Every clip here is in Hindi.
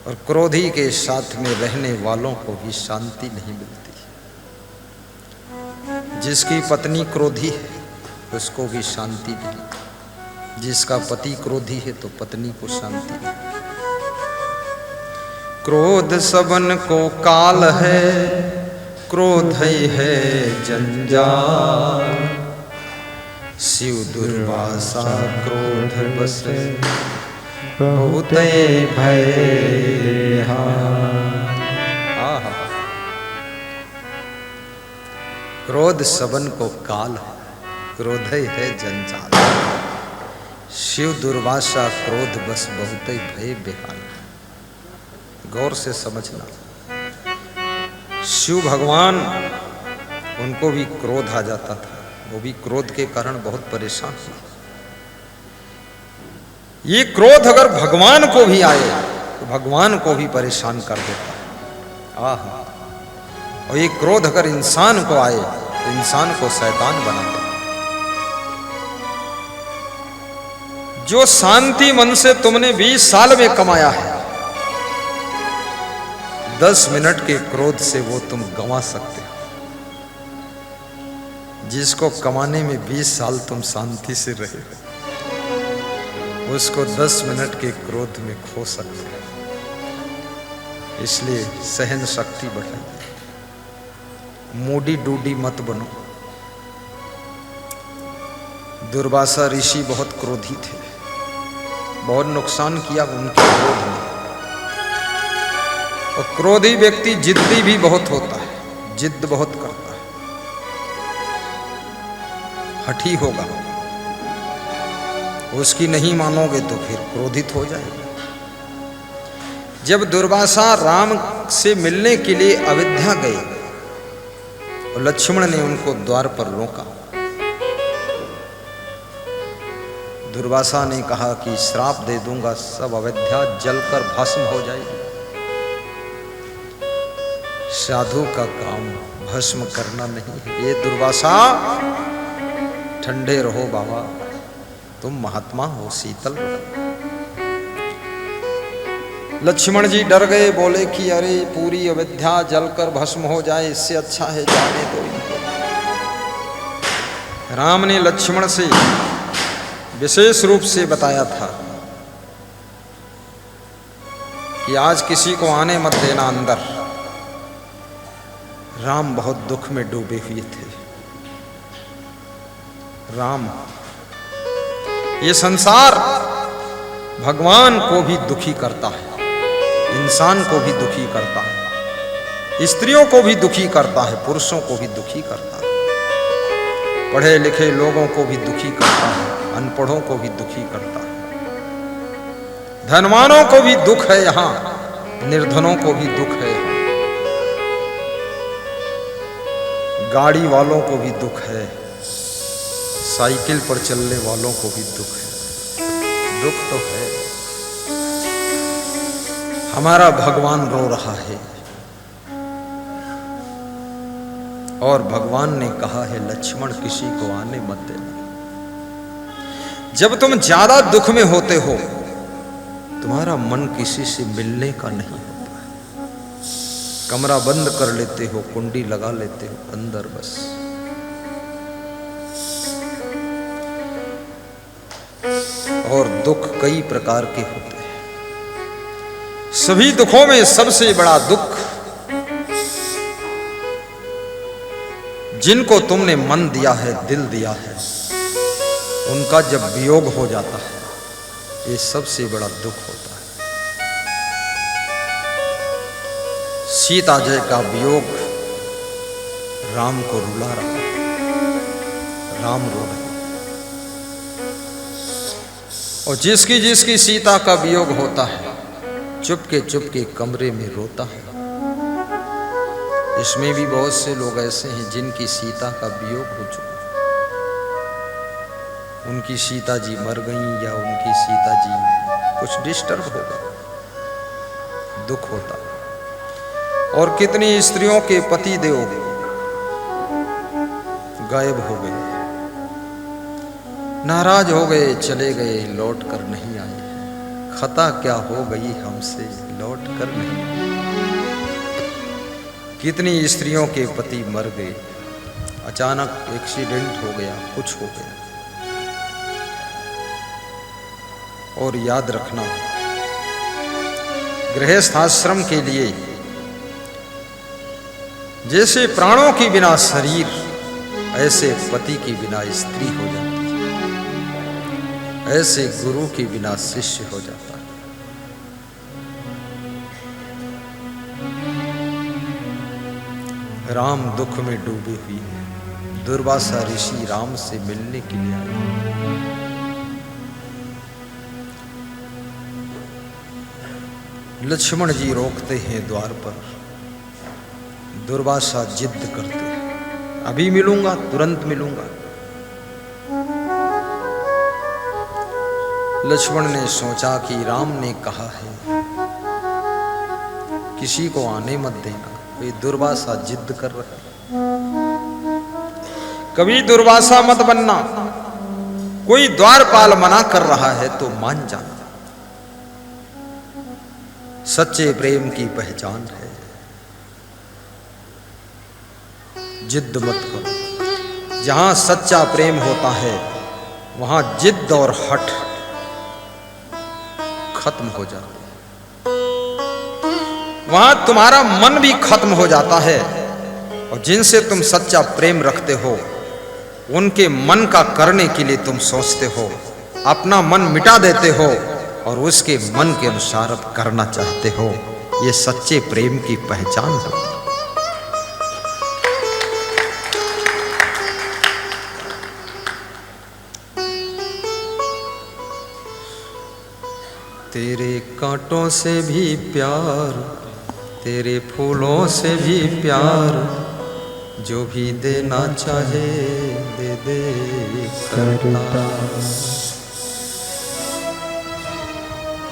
और क्रोधी के साथ में रहने वालों को भी शांति नहीं मिलती। जिसकी पत्नी क्रोधी है उसको भी शांति नहीं, जिसका पति क्रोधी है तो पत्नी को शांति नहीं। क्रोध सबन को काल है, क्रोध ही है जंजाल। शिव दुर्वासा क्रोध बस बहुत भय। क्रोध सबन को काल है, क्रोध ही है जंजाल। शिव दुर्वासा क्रोध बस बहुत ही भय बेहाल। गौर से समझना, शिव भगवान उनको भी क्रोध आ जाता था, वो भी क्रोध के कारण बहुत परेशान हुए। ये क्रोध अगर भगवान को भी आए तो भगवान को भी परेशान कर देता। आहा, और ये क्रोध अगर इंसान को आए तो इंसान को शैतान बना देता। जो शांति मन से तुमने 20 साल में कमाया है, 10 मिनट के क्रोध से वो तुम गंवा सकते हो। जिसको कमाने में 20 साल तुम शांति से रहे हो, उसको 10 मिनट के क्रोध में खो सकते हो। इसलिए सहन शक्ति बढ़ाइए, मूडी डूडी मत बनो। दुर्वासा ऋषि बहुत क्रोधी थे, बहुत नुकसान किया उनके क्रोध ने। और क्रोधी व्यक्ति जिद्दी भी बहुत होता है, जिद्द बहुत करता है, हठी होगा। उसकी नहीं मानोगे तो फिर क्रोधित हो जाएगा। जब दुर्वासा राम से मिलने के लिए अयोध्या गए और लक्ष्मण ने उनको द्वार पर रोका, दुर्वासा ने कहा कि श्राप दे दूंगा, सब अयोध्या जलकर भस्म हो जाएगी। साधु का काम भस्म करना नहीं है। ये दुर्वासा, ठंडे रहो बाबा, तुम महात्मा हो, शीतल रहो। लक्ष्मण जी डर गए, बोले कि अरे पूरी अयोध्या जलकर भस्म हो जाए, इससे अच्छा है जाने दो इनको। राम ने लक्ष्मण से विशेष रूप से बताया था कि आज किसी को आने मत देना अंदर। राम बहुत दुख में डूबे हुए थे। राम, ये संसार भगवान को भी दुखी करता है, इंसान को भी दुखी करता है, स्त्रियों को भी दुखी करता है, पुरुषों को भी दुखी करता है, पढ़े लिखे लोगों को भी दुखी करता है, अनपढ़ों को भी दुखी करता है, धनवानों को भी दुख है यहां, निर्धनों को भी दुख है यहां, गाड़ी वालों को भी दुख है, साइकिल पर चलने वालों को भी दुख है। दुख तो है। हमारा भगवान रो रहा है और भगवान ने कहा है लक्ष्मण किसी को आने मत देना। जब तुम ज्यादा दुख में होते हो, तुम्हारा मन किसी से मिलने का नहीं होता। कमरा बंद कर लेते हो, कुंडी लगा लेते हो अंदर बस। और दुख कई प्रकार के होते हैं। सभी दुखों में सबसे बड़ा दुख जिनको तुमने मन दिया है, दिल दिया है, उनका जब वियोग हो जाता है, ये सबसे बड़ा दुख होता है। सीता जय का वियोग राम को रुला रहा है, राम रो रहे। और जिसकी जिसकी सीता का वियोग होता है, चुपके कमरे में रोता है। इसमें भी बहुत से लोग ऐसे हैं जिनकी सीता का वियोग हो चुका, उनकी सीता जी मर गई या उनकी सीता जी कुछ डिस्टर्ब हो गए, दुख होता है। और कितनी स्त्रियों के पति देव गायब हो गए, नाराज हो गए, चले गए, लौट कर नहीं आए। खता क्या हो गई हमसे लौट कर नहीं। कितनी स्त्रियों के पति मर गए, अचानक एक्सीडेंट हो गया, कुछ हो गया। और याद रखना, गृहस्थ आश्रम के लिए जैसे प्राणों के बिना शरीर, ऐसे पति के बिना स्त्री हो जाती है, ऐसे गुरु के बिना शिष्य हो जाता है। राम दुख में डूबे हुए हैं, दुर्वासा ऋषि राम से मिलने के लिए आए। लक्ष्मण जी रोकते हैं द्वार पर, दुर्वासा जिद करते हैं, अभी मिलूंगा, तुरंत मिलूंगा। लक्ष्मण ने सोचा कि राम ने कहा है किसी को आने मत देना, वे दुर्वासा जिद कर रहे। कभी दुर्वासा मत बनना, कोई द्वारपाल मना कर रहा है तो मान जाना। सच्चे प्रेम की पहचान है, जिद मत करो। जहां सच्चा प्रेम होता है वहां जिद और हठ खत्म हो जाता है, वहां तुम्हारा मन भी खत्म हो जाता है। और जिनसे तुम सच्चा प्रेम रखते हो उनके मन का करने के लिए तुम सोचते हो, अपना मन मिटा देते हो और उसके मन के अनुसार अब करना चाहते हो। ये सच्चे प्रेम की पहचान है। तेरे कांटों से भी प्यार, तेरे फूलों से भी प्यार, जो भी देना चाहे दे दे करता।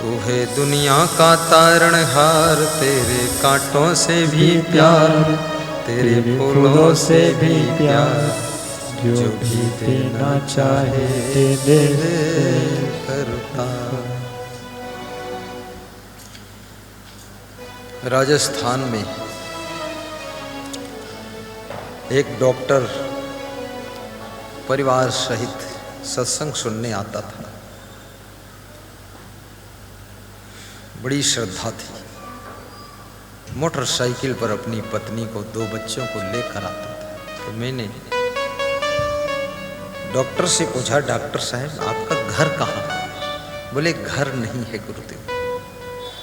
तू है दुनिया का तारणहार, तेरे कांटों से भी प्यार, तेरे फूलों से भी प्यार, जो भी देना चाहे दे दे करता। राजस्थान में एक डॉक्टर परिवार सहित सत्संग सुनने आता था। बड़ी श्रद्धा थी। मोटरसाइकिल पर अपनी पत्नी को, 2 बच्चों को लेकर आता था। तो मैंने डॉक्टर से पूछा, डॉक्टर साहब आपका घर कहाँ है? बोले घर नहीं है गुरुदेव,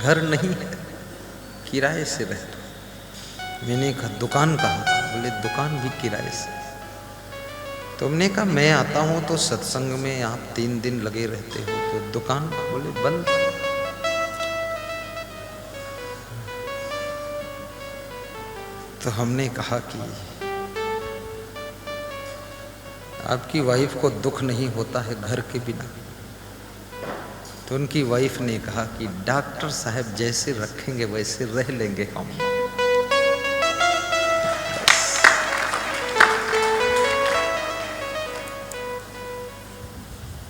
घर नहीं है, किराए से रहता। मैंने कहा दुकान कहाँ? बोले दुकान भी किराए से। तुमने कहा मैं आता हूँ तो सत्संग में आप 3 दिन लगे रहते हो, तो दुकान? बोले बंद। तो हमने कहा कि आपकी वाइफ को दुख नहीं होता है घर के बिना? तो उनकी वाइफ ने कहा कि डॉक्टर साहब जैसे रखेंगे वैसे रह लेंगे हम।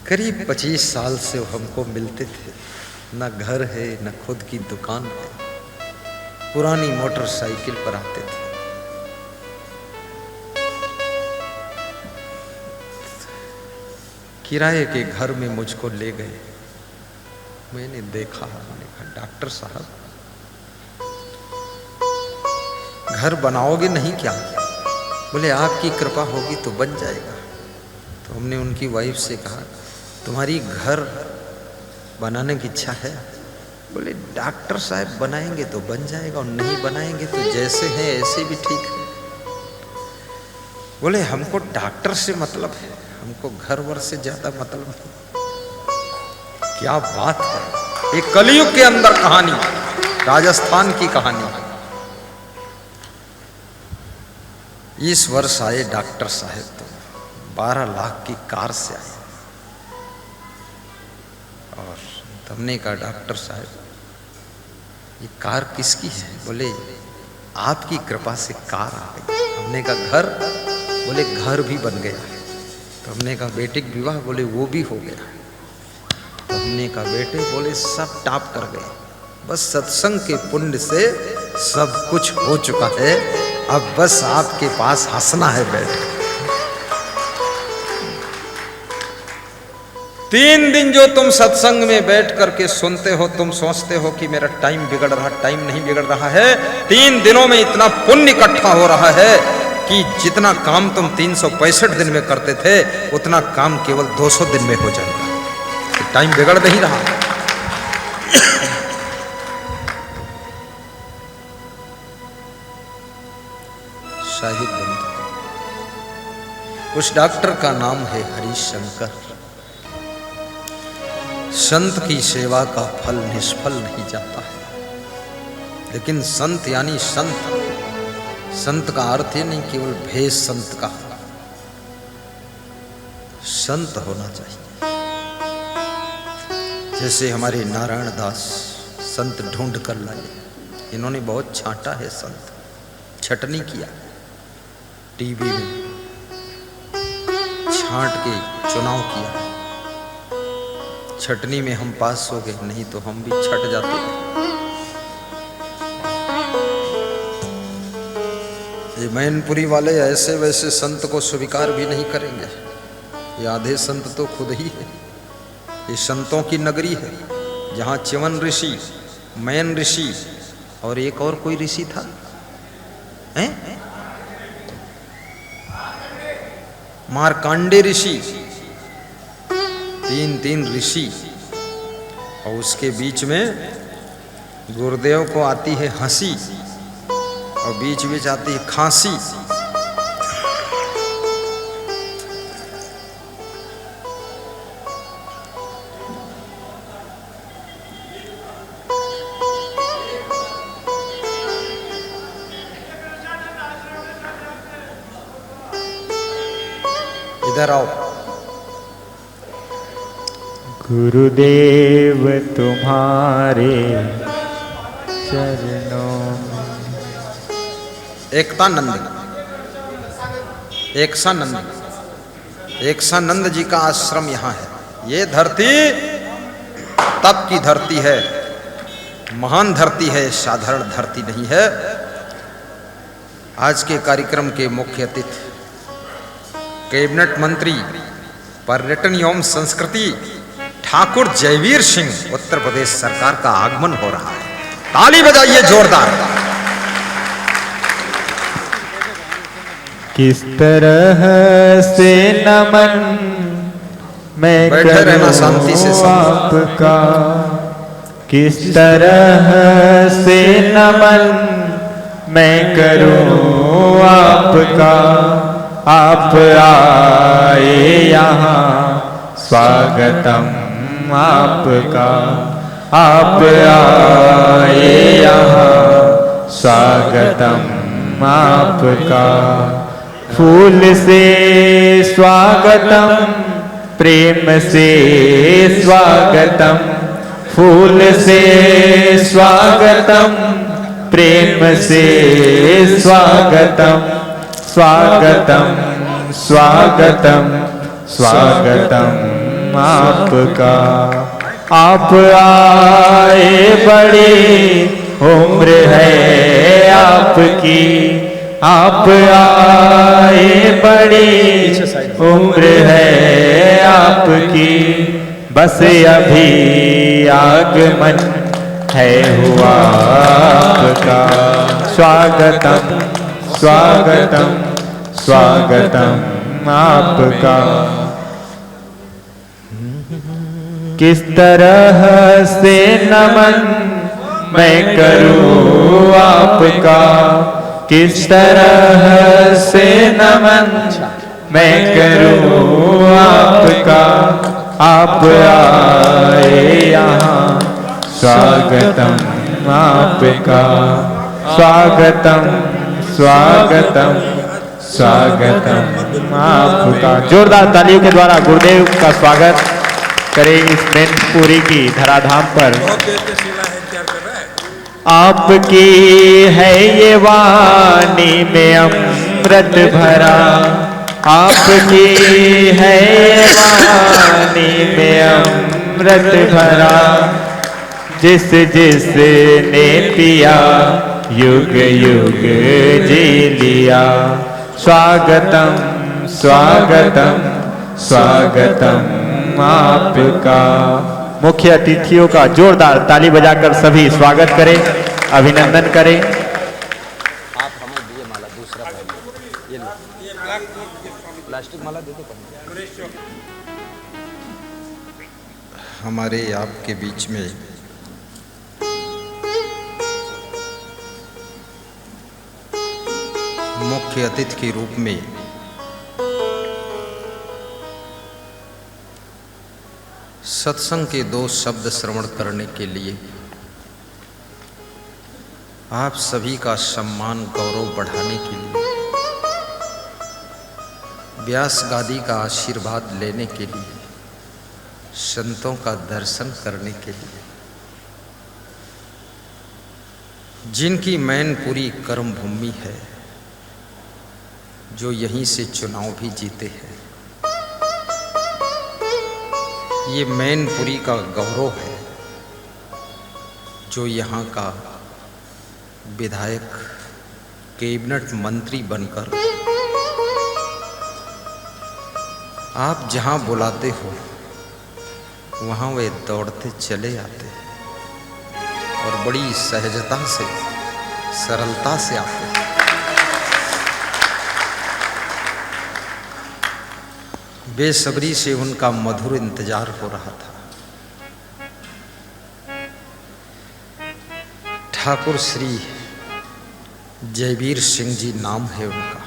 करीब 25 साल से वो हमको मिलते थे। ना घर है, ना खुद की दुकान है, पुरानी मोटरसाइकिल पर आते थे। किराए के घर में मुझको ले गए। मैंने देखा, मैंने कहा डॉक्टर साहब घर बनाओगे नहीं क्या? बोले आपकी कृपा होगी तो बन जाएगा। तो हमने उनकी वाइफ से कहा तुम्हारी घर बनाने की इच्छा है? बोले डॉक्टर साहब बनाएंगे तो बन जाएगा और नहीं बनाएंगे तो जैसे है ऐसे भी ठीक है। बोले हमको डॉक्टर से मतलब है, हमको घर वर से ज्यादा मतलब है। क्या बात है, एक कलयुग के अंदर कहानी, राजस्थान की कहानी। इस वर्ष आए डॉक्टर साहब तो 12 लाख की कार से आए। और हमने कहा डॉक्टर साहब ये कार किसकी है? बोले आपकी कृपा से कार आ गई। हमने कहा घर? बोले घर भी बन गया है। तो हमने कहा बेटे का विवाह? बोले वो भी हो गया। तो हमने कहा बेटे, बोले सब टाप कर गए, बस सत्संग के पुण्य से सब कुछ हो चुका है, अब बस आपके पास हंसना है बैठ। 3 दिन जो तुम सत्संग में बैठ करके सुनते हो, तुम सोचते हो कि मेरा टाइम बिगड़ रहा, टाइम नहीं बिगड़ रहा है। 3 दिनों में इतना पुण्य इकट्ठा हो रहा है कि जितना काम तुम 365 दिन में करते थे, उतना काम केवल 200 दिन में हो जाएगा। टाइम बिगड़ नहीं रहा। शाहिद बंधु, उस डॉक्टर का नाम है हरिशंकर। संत की सेवा का फल निष्फल नहीं जाता है। लेकिन संत यानी संत, संत का अर्थ ही नहीं केवल भेष संत का, संत होना चाहिए। जैसे हमारे नारायण दास संत ढूंढ कर लाए, इन्होंने बहुत छांटा है संत, छटनी किया, टीवी में छांट के चुनाव किया। छटनी में हम पास हो गए, नहीं तो हम भी छट जाते। ये मैनपुरी वाले ऐसे वैसे संत को स्वीकार भी नहीं करेंगे। ये आधे संत तो खुद ही है। ये संतों की नगरी है, जहाँ च्यवन ऋषि, मैन ऋषि और एक और कोई ऋषि था, हैं? मार्कांडे ऋषि, 3 ऋषि, और उसके बीच में गुरुदेव को आती है हंसी और बीच बीच आती है खांसी। इधर आओ। गुरुदेव तुम्हारे चरणों में। एकतानंद, एकसानंद जी का आश्रम यहाँ है। ये धरती तप की धरती है, महान धरती है, साधारण धरती नहीं है। आज के कार्यक्रम के मुख्य अतिथि कैबिनेट मंत्री पर्यटन एवं संस्कृति ठाकुर जयवीर सिंह, उत्तर प्रदेश सरकार का आगमन हो रहा है। ताली बजाइए जोरदार। किस तरह से नमन मैं करूं शांति से आपका, किस तरह से नमन मैं करूं आपका। आप आए यहाँ स्वागतम आपका, आप आए यहाँ स्वागतम आपका। फूल से स्वागतम, प्रेम से स्वागतम, फूल से स्वागतम, प्रेम से स्वागतम। स्वागतम स्वागतम स्वागतम आपका। आप आए, बड़ी उम्र है आपकी, आप आए, बड़ी उम्र है आपकी। बस अभी आगमन है हुआ आपका। स्वागतम स्वागतम स्वागतम आपका। किस तरह से नमन मैं करूं आपका, किस तरह से नमन मैं करूं आपका। आप आए यहाँ स्वागतम आपका। स्वागतम स्वागतम स्वागतम आपका। जोरदार तालियों के द्वारा गुरुदेव का स्वागत करें इस मैनपुरी की धराधाम पर। आपकी है ये वाणी में अमृत भरा, आपकी है ये वाणी में अमृत भरा, जिस जिस ने पिया युग युग जी लिया। स्वागतम स्वागतम स्वागतम आपका। मुख्य अतिथियों का जोरदार ताली बजाकर सभी स्वागत करें, अभिनंदन करें। आप हमें दिए माला, दूसरा ये लो, प्लास्टिक माला दे दो। हमारे आपके बीच में मुख्य अतिथि के रूप में सत्संग के 2 शब्द श्रवण करने के लिए आप सभी का सम्मान गौरव बढ़ाने के लिए, व्यास गादी का आशीर्वाद लेने के लिए, संतों का दर्शन करने के लिए, जिनकी मैनपुरी कर्म भूमि है, जो यहीं से चुनाव भी जीते हैं, ये मैनपुरी का गौरव है, जो यहाँ का विधायक कैबिनेट मंत्री बनकर आप जहाँ बुलाते हो वहाँ वे दौड़ते चले आते हैं और बड़ी सहजता से, सरलता से आते हैं। बेसब्री से उनका मधुर इंतजार हो रहा था। ठाकुर श्री जयवीर सिंह जी नाम है उनका,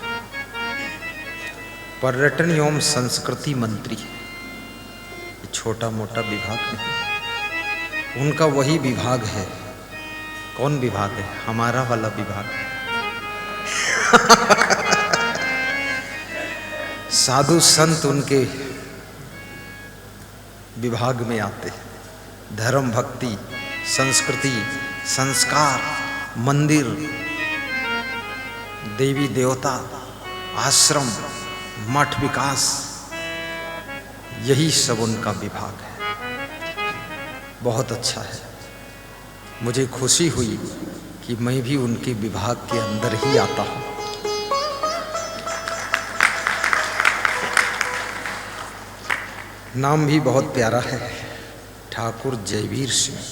पर्यटन एवं संस्कृति मंत्री। ये छोटा मोटा विभाग नहीं, उनका वही विभाग है। कौन विभाग है? हमारा वाला विभाग है। साधु संत उनके विभाग में आते हैं। धर्म, भक्ति, संस्कृति, संस्कार, मंदिर, देवी देवता, आश्रम, मठ विकास, यही सब उनका विभाग है। बहुत अच्छा है। मुझे खुशी हुई कि मैं भी उनके विभाग के अंदर ही आता हूँ। नाम भी बहुत प्यारा है, ठाकुर जयवीर सिंह।